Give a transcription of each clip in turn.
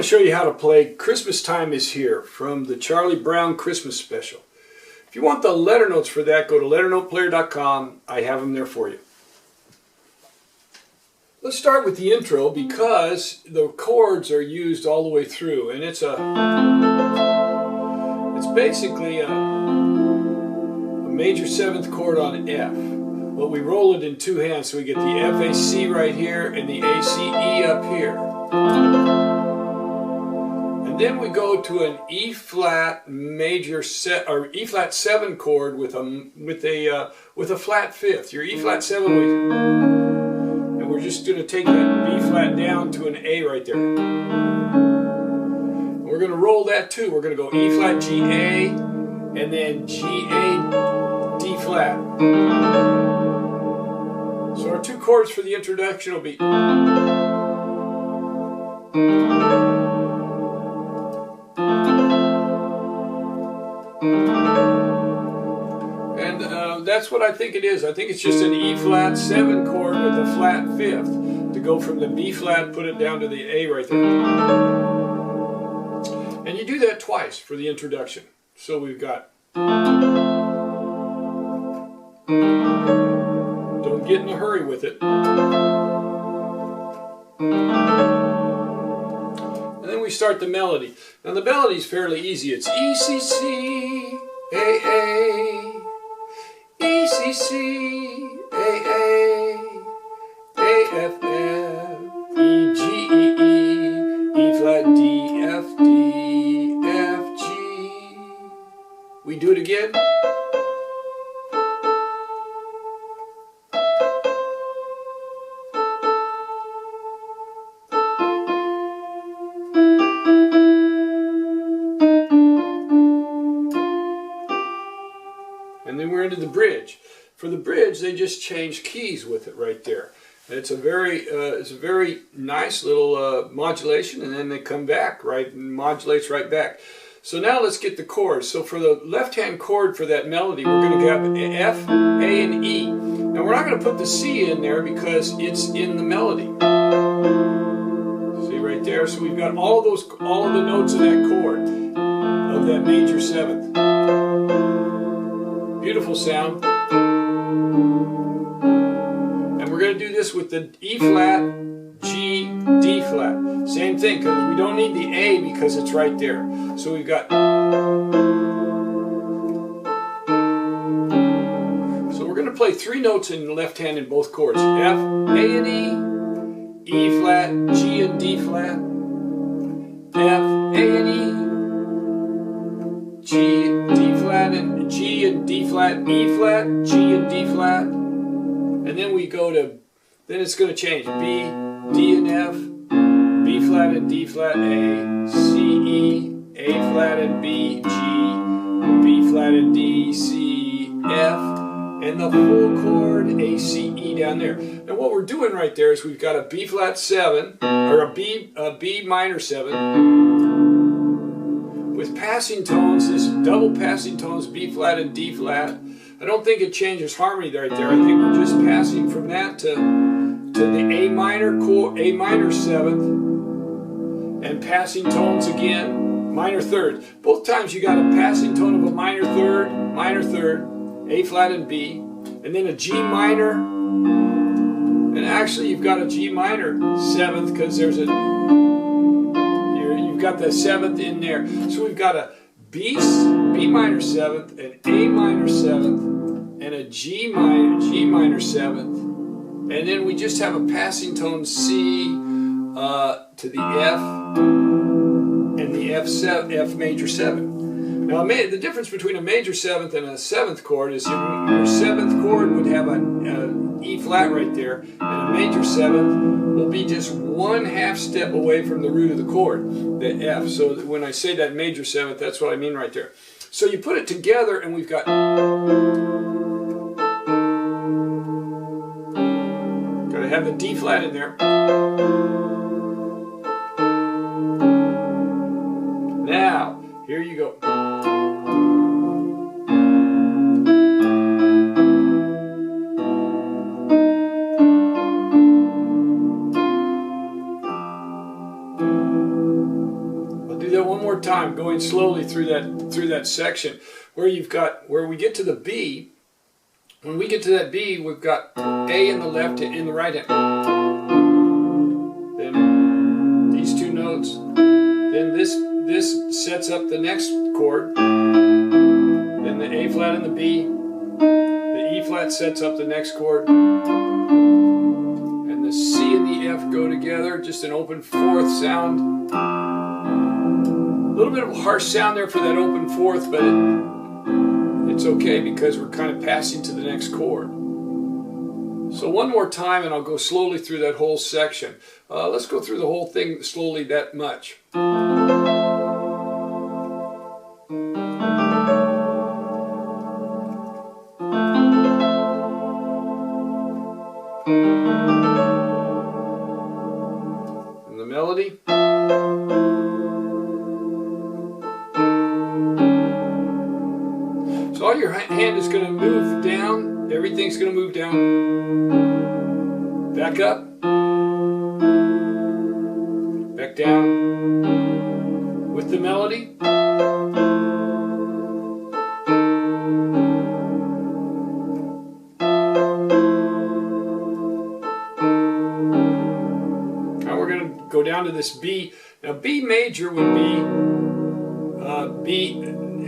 want to show you how to play Christmas Time Is Here from the Charlie Brown Christmas Special. If you want the letter notes for that, go to LetterNotePlayer.com. I have them there for you. Let's start with the intro because the chords are used all the way through, and it's basically a major 7th chord on F. But we roll it in two hands, so we get the F A C right here and the A C E up here. And then we go to an E flat major set or E flat 7 chord with a flat 5th. Your E flat 7, and we're just going to take that B flat down to an A right there. And we're going to roll that too. We're going to go E flat G A and then G A D flat. So our two chords for the introduction will be that's what I think it is. I think it's just an E flat 7 chord with a flat 5th to go from the B flat, put it down to the A right there. And you do that twice for the introduction. So we've got, don't get in a hurry with it. And then we start the melody. Now the melody is fairly easy. It's E, C, C, A, A, E, C, C, A, A, A, F, F, E, G, E, E, E flat, D, F, D, F, G. We do it again. And then we're into the bridge. For the bridge, they just change keys with it right there. It's a very nice little modulation, and then they come back right and modulates right back. So now let's get the chords. So for the left-hand chord for that melody, we're going to have F, A, and E. Now we're not going to put the C in there because it's in the melody. See right there. So we've got all of the notes of that chord of that major 7th. Beautiful sound. And we're going to do this with the E flat, G, D flat. Same thing, because we don't need the A because it's right there. So we've got, so we're going to play 3 notes in the left hand in both chords. F, A and E, E flat, G and D flat, F, A and E, G, D flat, and G and D flat, E flat, G and D flat, and then we go to, then it's going to change, B, D and F, B flat and D flat, A, C, E, A flat and B, G, B flat and D, C, F, and the full chord, A, C, E down there. Now what we're doing right there is we've got a B flat 7, or a B minor 7, with passing tones, this double passing tones, B flat and D flat. I don't think it changes harmony right there. I think we're just passing from that to the A minor chord, A minor 7th, and passing tones again, minor 3rd. Both times you got a passing tone of a minor 3rd, A flat and B, and then a G minor, and actually you've got a G minor 7th because there's a, you've got the 7th in there. So we've got a B minor 7th, an A minor 7th, and a G minor 7th, and then we just have a passing tone C to the F and the F major 7. Now the difference between a major 7th and a 7th chord is your 7th chord would have an E flat right there, and a major 7th will be just 1/2 step away from the root of the chord, the F. So when I say that major 7th, that's what I mean right there. So you put it together and we've got, gotta have the D flat in there. Now, here you go. time, going slowly through that section where we get to the B. When we get to that B, we've got A in the left and in the right hand. Then these two notes. Then this sets up the next chord. Then the A flat and the B. The E flat sets up the next chord. And the C and the F go together, just an open fourth sound. A little bit of a harsh sound there for that open fourth, but it's okay because we're kind of passing to the next chord. So one more time and I'll go slowly through that whole section. Let's go through the whole thing slowly that much. And the melody. So all your hand is going to move down. Everything's going to move down. Back up. Back down. With the melody. Now we're going to go down to this B. Now B major would be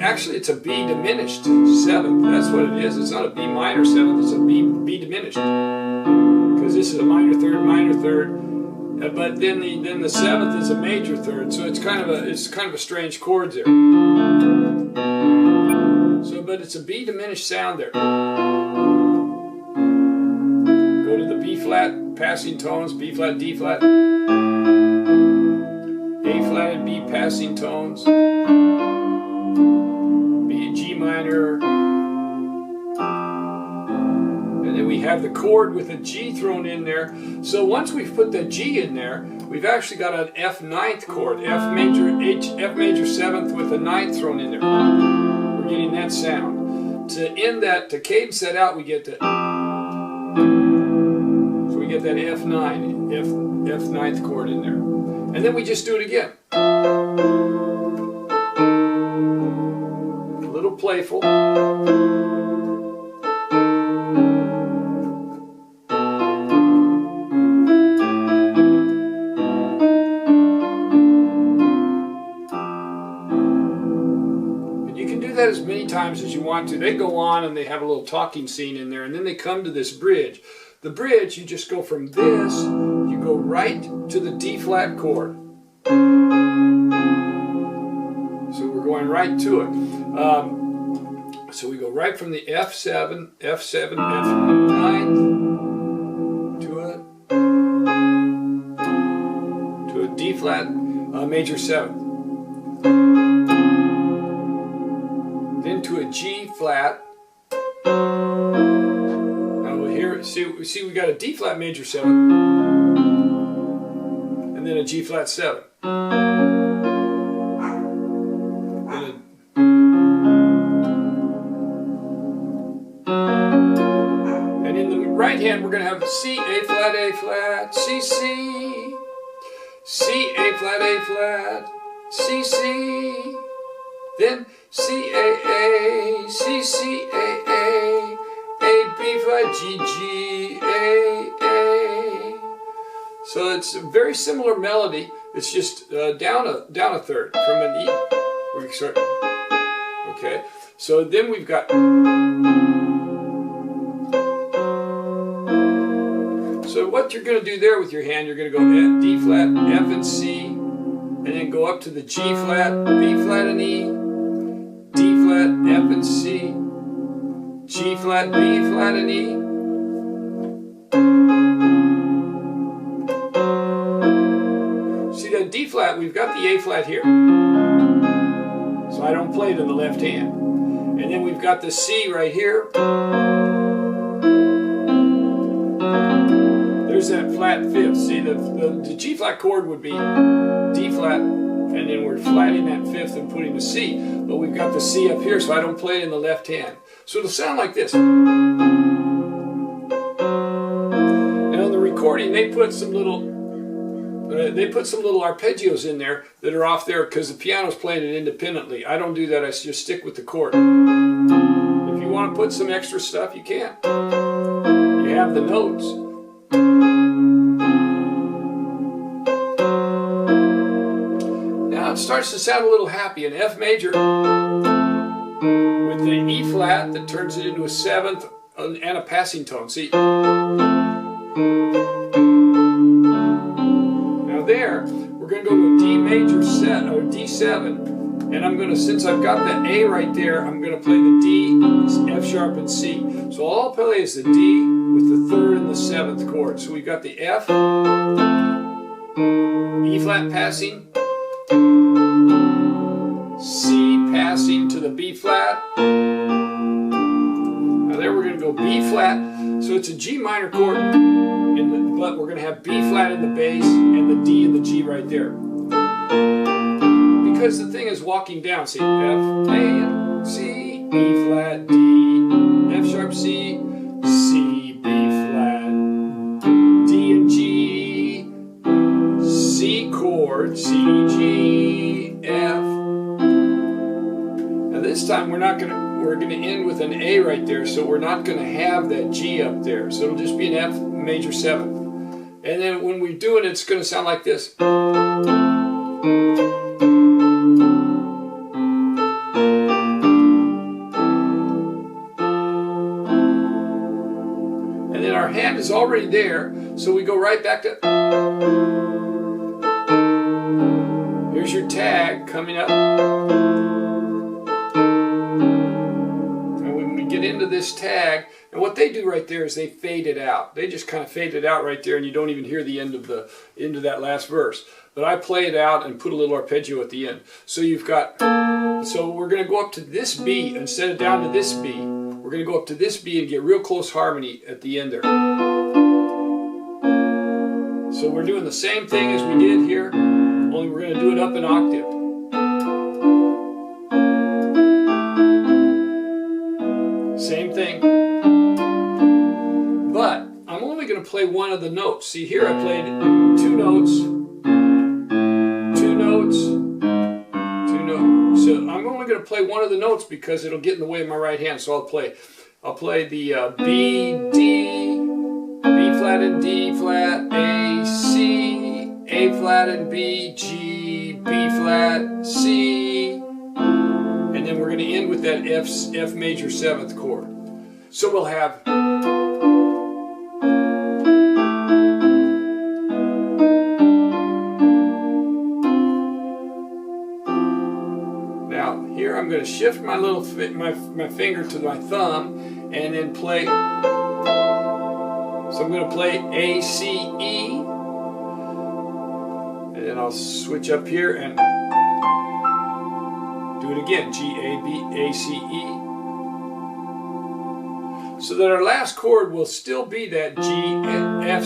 actually it's a B diminished seventh. That's what it is. It's not a B minor seventh. It's a B diminished. Because this is a minor third. But then the seventh is a major third. So it's kind of a strange chord there. So but it's a B diminished sound there. Go to the B flat passing tones. B flat, D flat. A flat and B passing tones. G minor, and then we have the chord with a G thrown in there. So once we've put the G in there, we've actually got an F ninth chord, F major seventh with a ninth thrown in there. We're getting that sound. To end that, to cadence that out, we get the, so we get that F ninth chord in there, and then we just do it again. Playful. And you can do that as many times as you want to. They go on and they have a little talking scene in there, and then they come to this bridge. The bridge, you just go from this, you go right to the D flat chord. So we're going right to it. So we go right from the F7, F9 to a D flat major seventh, then to a G flat. Now here, see we got a D flat major seventh, and then a G flat seven. Right hand, we're going to have C, A flat, C, C, C, A flat, C, C, then C, A, C, C, A, B flat, G, G, A. So it's a very similar melody. It's just down a third from an E. We start. Okay, so then we've got. So what you're going to do there with your hand, you're going to go F, D flat, F and C, and then go up to the G flat, B flat and E, D flat, F and C, G flat, B flat and E. See that D flat, we've got the A flat here. So I don't play it in the left hand. And then we've got the C right here. There's that flat fifth. See, the G flat chord would be D flat, and then we're flatting that fifth and putting the C. But we've got the C up here, so I don't play it in the left hand. So it'll sound like this. And on the recording, they put some little they put some little arpeggios in there that are off there because the piano's playing it independently. I don't do that. I just stick with the chord. If you want to put some extra stuff, you can. You have the notes. Now it starts to sound a little happy. An F major with the E flat that turns it into a 7th and a passing tone. See? There, we're going to go to a D major set or D7, and I'm going to, since I've got the A right there, I'm going to play the D, F sharp, and C. So all I'll play is the D with the 3rd and the 7th chord. So we've got the F, E flat passing, C passing to the B flat. Now there we're going to go B flat. So it's a G minor chord. But we're going to have B flat in the bass and the D and the G right there. Because the thing is walking down. See, F, A, C, E flat, D, F sharp, C, C, B flat, D and G, C chord, C, G, F. Now this time we're going to end with an A right there, so we're not going to have that G up there. So it'll just be an F major 7th. And then when we do it, it's going to sound like this. And then our hand is already there, so we go right back to... Here's your tag coming up. And when we get into this tag, and what they do right there is they fade it out. They just kind of fade it out right there, and you don't even hear the end of that last verse. But I play it out and put a little arpeggio at the end. So you've got, so we're going to go up to this B instead of down to this B. We're going to go up to this B and get real close harmony at the end there. So we're doing the same thing as we did here, only we're going to do it up an octave. Same thing. But I'm only going to play one of the notes. See here I played 2 notes, 2 notes, 2 notes. So I'm only going to play one of the notes because it'll get in the way of my right hand. So I'll play the B, D, B flat and D flat, A, C, A flat and B, G, B flat, C. And then we're going to end with that F major 7th chord. So we'll have... Here I'm going to shift my little my finger to my thumb and then play. So I'm going to play A, C, E, and then I'll switch up here and do it again. G, A, B, A, C, E. So that our last chord will still be that G, F,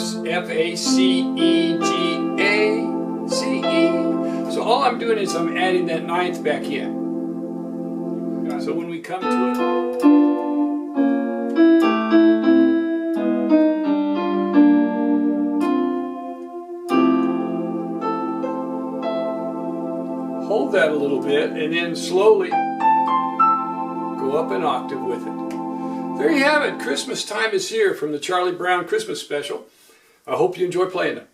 A, C, E, G, A, C, E. So all I'm doing is I'm adding that 9th back in. So when we come to it, hold that a little bit and then slowly go up an octave with it. There you have it. Christmas time is here from the Charlie Brown Christmas special. I hope you enjoy playing it.